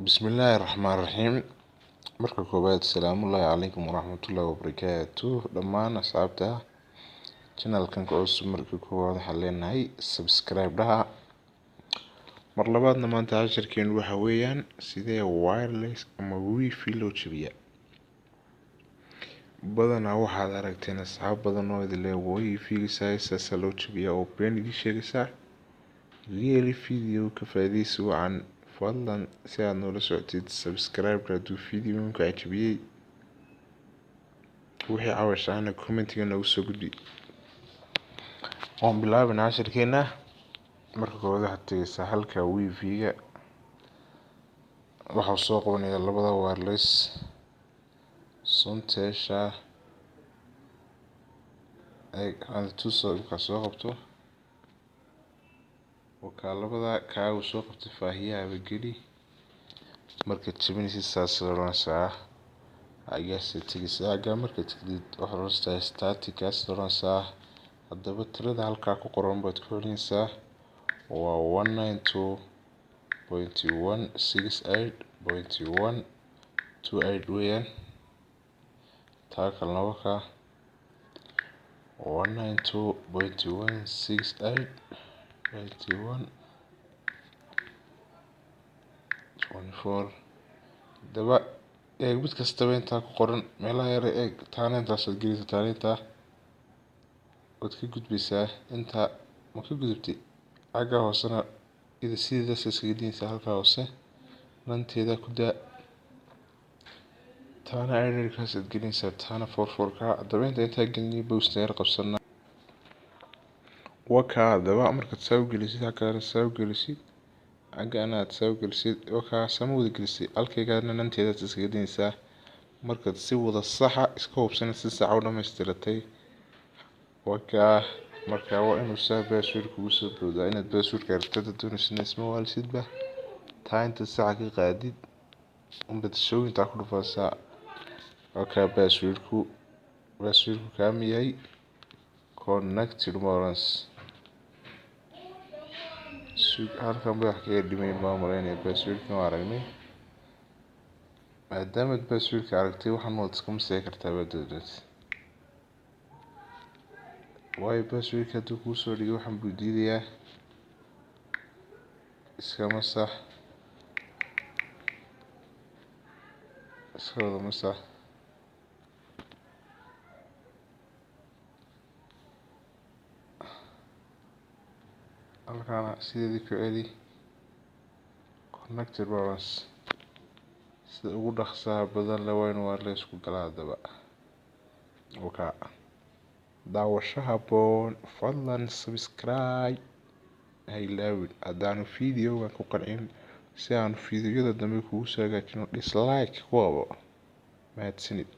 بسم الله الرحمن الرحيم. marka koobaad salaamu calaykum waraxmatullaahi wabarakaatuh dhammaan asxaabta channelkan ku cusub. marka koobaad waxaan leenahay subscribe dhaha. mar labaadna maanta casharkeenu waxa weeyaan sidee wireless ama wifi loo jabiya. badanaa waxaad aragteen asxaab badan oo idin leh wifi saasa loo jabiya oo been idin sheegaysaa. really video ka faa'iidaysi wacan fadlan si aad noola socotid subscribe haduu video ka cajabiyay wixii cawashana commentiga noogu soo gudbi. waan bilaabnaa casharkeena. marka koowaad waxaad tagaysaa halka wifi-ga waxaa soo qabanaya labada wireless sunteesha aan soo qabto wakaalada kaagu soo qabtay faahiyaha geli. marka jabinaysa saas loolanaysaa ayaase tagaysaa marka tagdid waxa loo static-kaas loolanaysaa. haddaba tirada halkaa ku qoran baad ku helinaysaa waa 192.168.128 weeyaan. taa kalena waa 192.168.124. daba eeg mid kastaba intaa ku qoran meelaha yar eeg taana intaasaad gelinaysaa taana intaa waad ka gudbaysaa intaa ma ka gudubtay xagga hoosena ida sideedaas iskaga dinaysaa halkaa hoose lanteeda ku daa taana ayrkaasad gelinaysaa taana 44ka. haddaba intaa gelinay bowsna yar qabsanaa wakaa. haddaba markaad saa u gelisid halkaana saa u gelisid xaggaana aad saa u gelisid wakaa sama wada gelisay halkaygaana lanteedaas iskaga dinaysaa. markaad si wada saxa iska hubsanaysa si sax u dhamaystiratay wakaa. marka waa inuu saa password kugu soo boodaa inaad password rabtada doonaysid isma waalsidba taa inta sax ka qaadid unbad showinta ku dhufaysaa wakaa. passwordku kaamiyay connected balance halkan wax kaga dhimay maamulaynaya passwordkan aragnay. maadaama passwordka aragtay waxaan wada iska masay kartaa badadad waayo passwordka haduu kuu soo dhigay waxaan buu diidayaa iska masax iska wada masax. halkaana sideedii ku celi connected balance sida ugu dhaqsaha badan la waa inuu wireless ku galaa. haddaba wakaa daawasho habboon fadlan subscribe haylaawin haddaanu videoga ku qancin si aanu videoyada dambe kugu soo hagaajino dislike ku qabo mahadsanid.